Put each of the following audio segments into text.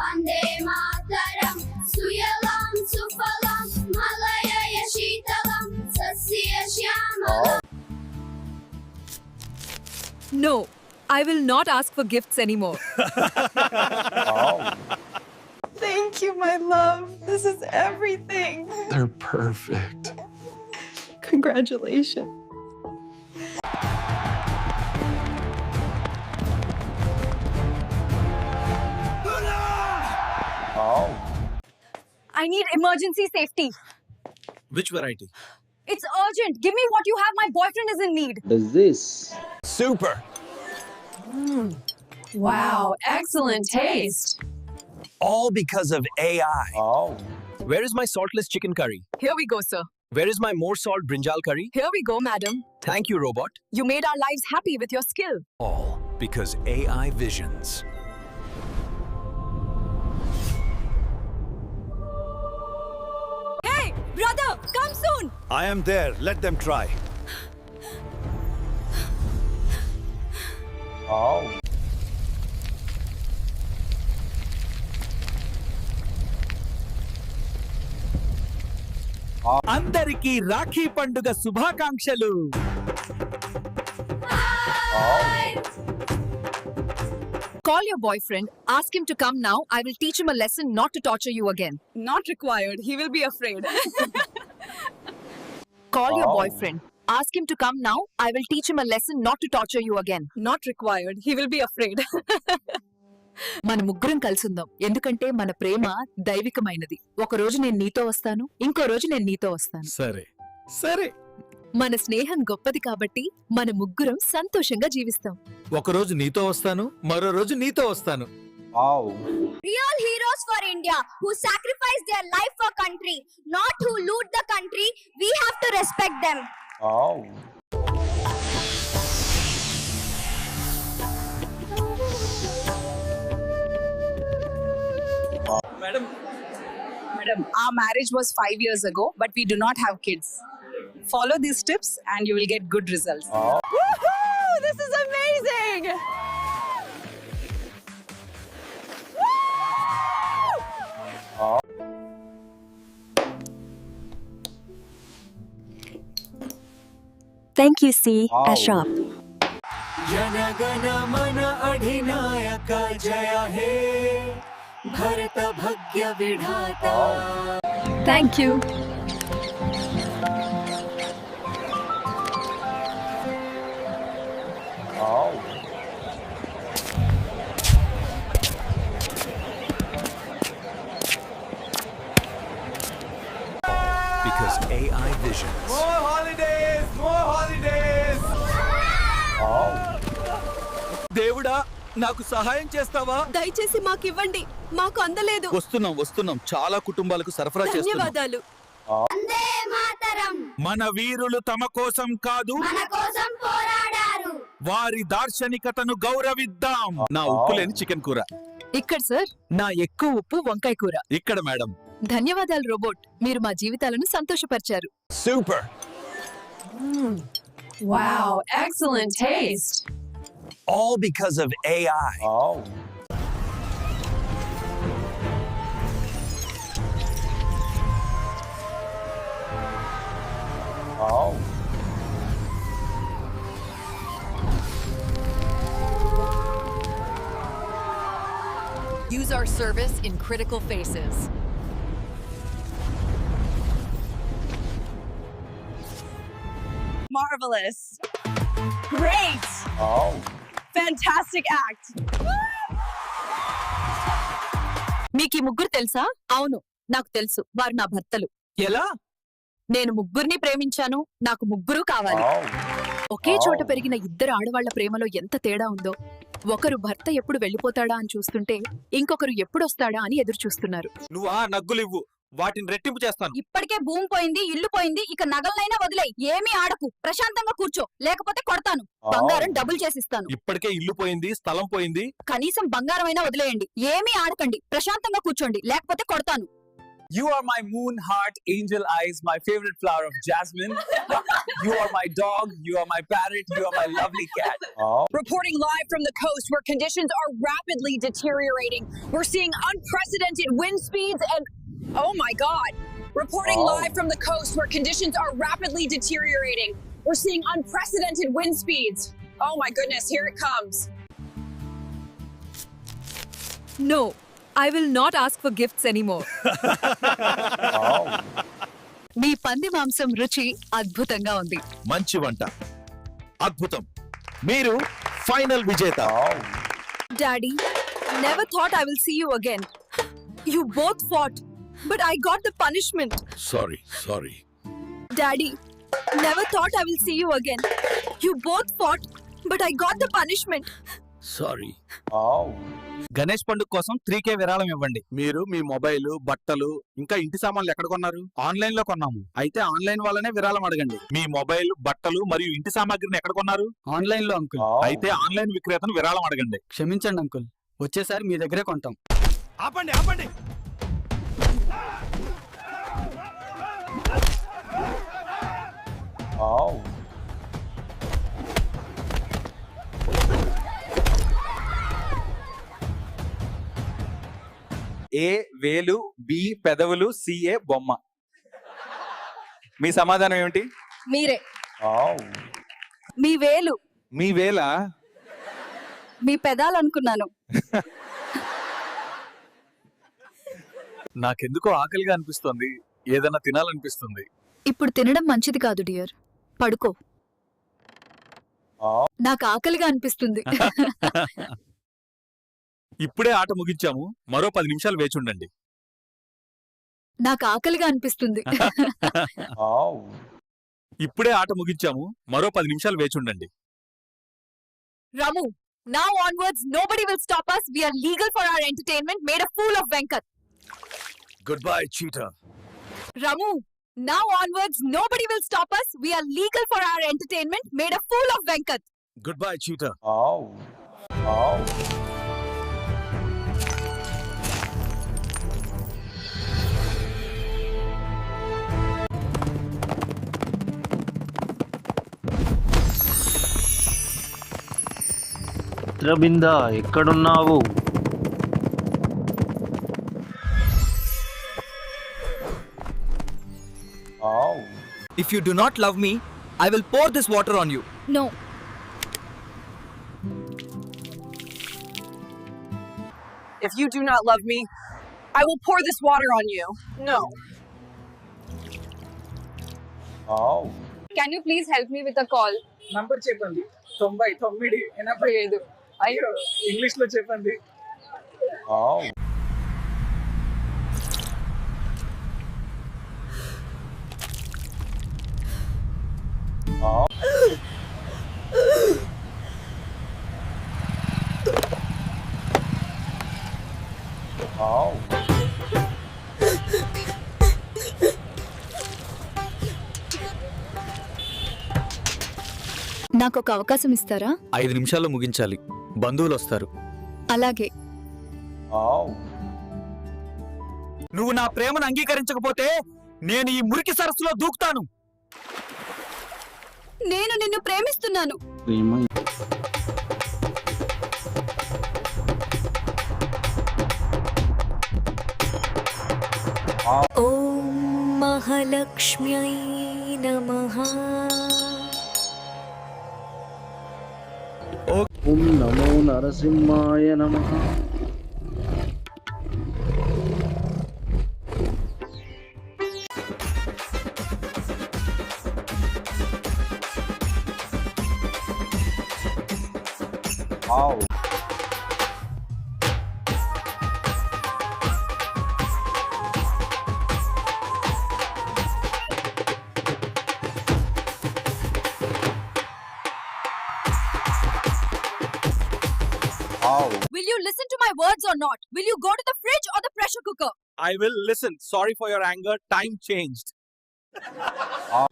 Vande Mataram, Suyalam Sufalam, Malayaya Sheetalam, Sasya Shyamalam. No, I will not ask for gifts anymore. Thank you, my love. This is everything. They're perfect. Congratulations. I need emergency safety. Which variety? It's urgent. Give me what you have. My boyfriend is in need. Does this? Super! Wow, excellent taste. All because of AI. Oh. Where is my saltless chicken curry? Here we go, sir. Where is my more salt brinjal curry? Here we go, madam. Thank you, robot. You made our lives happy with your skill. All because AI visions. Hey, brother, come soon. I am there. Let them try. Oh. అందరికీ రాఖీ పండుగ శుభాకాంక్షలు. Call your boyfriend. Ask him to come now. I will teach him a lesson not to torture you again. Not required. He will be afraid. Call your boyfriend. Ask him to come now. I will teach him a lesson not to torture you again. Not required. He will be afraid. మన ముగ్గురం కలిసుందాం ఎందుకంటే మన ప్రేమ దైవికమైనది. ఒక రోజు నేను నీతో వస్తాను, ఇంకో రోజు నేను నీతో వస్తాను. సరే సరే. మన స్నేహం గొప్పది కాబట్టి మన ముగ్గురం సంతోషంగా జీవిస్తాం. ఒక రోజు నీతో వస్తాను, మరో రోజు నీతో వస్తాను. Oh. Real heroes for India who sacrifice their life for country, not who loot the country. We have to respect them. Oh. Madam, Our marriage was 5 years ago, but we do not have kids. Follow these tips and you will get good results. Woohoo! This is amazing! Thank you, C. Wow. Ashok. जनगण मन अधिनायक जय हे भरत भाग्य विधाता. Thank you. Oh. Because AI visions. More holidays! More holidays! Oh. దేవుడా నాకు సహాయం చేస్తావా? దయచేసి మాకివ్వండి, మాకు అందలేదు. వస్తున్నాం చాలా కుటుంబాలకు సరఫరా చేస్తున్నాం. ధన్యవాదాలు. Vande Mataram, మన వీరులు తమ కోసం కాదు, మన కోసం పోరాడారు. వారి దార్శనికతను గౌరవిద్దాం. నా ఉప్పు లేని చికెన్ కూర ఇక్కడ సార్, నా ఎక్కువ ఉప్పు వంకాయ కూర. ఇక్కడ మేడం. ధన్యవాదాలు రోబోట్, మీరు మా జీవితాలను సంతోషపరిచారు. Super. Wow, excellent taste. All because of AI. Oh. Oh. Use our service in critical phases. Marvelous. Great. Oh. Fantastic act. మీకు ఈ ముగ్గురు తెలుసా? అవును, నాకు తెలుసు. వారు నా భర్తలు. ఎలా? నేను ముగ్గురిని ప్రేమించాను, నాకు ముగ్గురు కావాలి. Oh. ఒకే చోట పెరిగిన ఇద్దరు ఆడవాళ్ల ప్రేమలో ఎంత తేడా ఉందో. ఒకరు భర్త ఎప్పుడు వెళ్ళిపోతాడా అని చూస్తుంటే, ఇంకొకరు ఎప్పుడొస్తాడా అని ఎదురు చూస్తున్నారు. నువ్వు ఆ నగ్గులివ్వు, వాటిని రెట్టింపు చేస్తాను. ఇప్పటికే భూమి పోయింది, ఇల్లు పోయింది, ఇక నగలనైనా వదిలేయ్. ఏమీ ఆడకు, ప్రశాంతంగా కూర్చో, లేకపోతే కొడతాను. బంగారం డబుల్ చేసిస్తాను. ఇప్పటికే ఇల్లు పోయింది, స్థలం పోయింది. కనీసం బంగారం అయినా వదిలేయండి. ఏమీ ఆడకండి, ప్రశాంతంగా కూర్చోండి, లేకపోతే కొడతాను. You are my moon, heart, angel eyes, my favorite flower of jasmine. You are my dog, you are my parrot, you are my lovely cat. Oh. Reporting live from the coast where conditions are rapidly deteriorating. We're seeing unprecedented wind speeds and, oh my God. Reporting live from the coast where conditions are rapidly deteriorating. We're seeing unprecedented wind speeds. Oh my goodness, here it comes. No, I will not ask for gifts anymore. Oh. మీ పంది మాంసం రుచి అద్భుతంగా ఉంది. మంచి వంట. అద్భుతం. మీరు final విజేత. Oh. Daddy, never thought I will see you again. You both fought, but I got the punishment. Sorry. Daddy, never thought I will see you again. You both fought, but I got the punishment. Sorry. Oh. Ganesh పండుగ కోసం 3K విరాళం ఇవ్వండి. మీరు మీ mobile, బట్టలు ఇంకా ఇంటి సామాన్లు ఎక్కడ కొన్నారు? ఆన్లైన్ లో కొన్నాము. అయితే ఆన్లైన్ వాళ్ళనే విరాళం అడగండి. మీ మొబైల్, బట్టలు మరియు ఇంటి సామాగ్రిని ఎక్కడ కొన్నారు? ఆన్లైన్ లో అంకుల్. Oh. అయితే ఆన్లైన్ విక్రేతను విరాళం అడగండి. క్షమించండి అంకుల్, వచ్చేసారి మీ దగ్గరే కొంటాం. ఆపండి. Oh. ఏ వేలు, బి పెదవులు, సిఏ బొమ్మ. మీ సమాధానం ఏమిటి? మీరే. Oh. మీ వేలు, మీ వేల. మీ పెదాలు అనుకున్నాను. నాకెందుకో ఆకలిగా అనిపిస్తుంది. ఏదైనా తినాలనిపిస్తుంది. ఇప్పుడు తినడం మంచిది కాదు డియర్. పడుకో. Oh. నాకు ఆకలిగా అనిపిస్తుంది. ఇప్పుడే ఆట ముగించాము. మరో 10 నిమిషాలు వేచి ఉండండి. నాకు ఆకలిగా అనిపిస్తుంది. Oh. ఇప్పుడే ఆట ముగించాము. మరో 10 నిమిషాలు వేచి ఉండండి. Ramu, now onwards, nobody will stop us. We are legal for our entertainment. Made a fool of Venkat. Goodbye, cheater. Ramu, now onwards, nobody will stop us. We are legal for our entertainment. Made a fool of Venkat. Goodbye, cheater. Oh. Oh. చిత్రబింద ఎక్కడున్నావు? Oh. If you do not love me, I will pour this water on you. No. If you do not love me, I will pour this water on you. No. Oh. Can you please help me with a call? Number చెప్పండి. 99 85. అయ్యో, English లో చెప్పండి. Oh. Oh. Oh. నాకు ఒక అవకాశం ఇస్తారా? 5 నిమిషాల్లో ముగించాలి. బంధువులు వస్తారు. అలాగే. Oh. నువ్వు నా ప్రేమను అంగీకరించకపోతే నేను ఈ మురికి సరస్సులో దూకుతాను. నేను నిన్ను ప్రేమిస్తున్నాను. ప్రేమ ॐ महालक्ष्म्यै नमः। ఓం నమో నరసింహాయ నమః. Oh. Oh. Will you listen to my words or not? Will you go to the fridge or the pressure cooker? I will listen. Sorry for your anger. Time changed. Oh.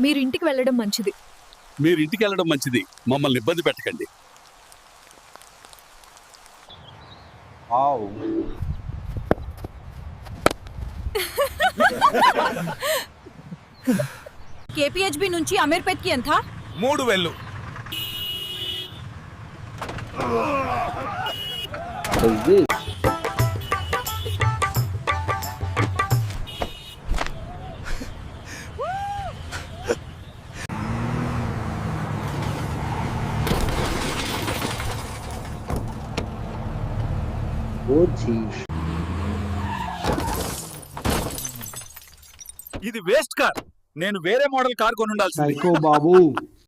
మీరు ఇంటికి వెళ్ళడం మంచిది. మీరు ఇంటికి వెళ్ళడం మంచిది. మమ్మల్ని ఇబ్బంది పెట్టకండి. Ow. KPHB నుంచి అమీర్పేట్ కి ఎంత? 3000. What is this? Oh, geez. ఇది వేస్ట్ కార్. నేను వేరే మోడల్ కార్ కొని ఉండాల్సింది. Psycho బాబు.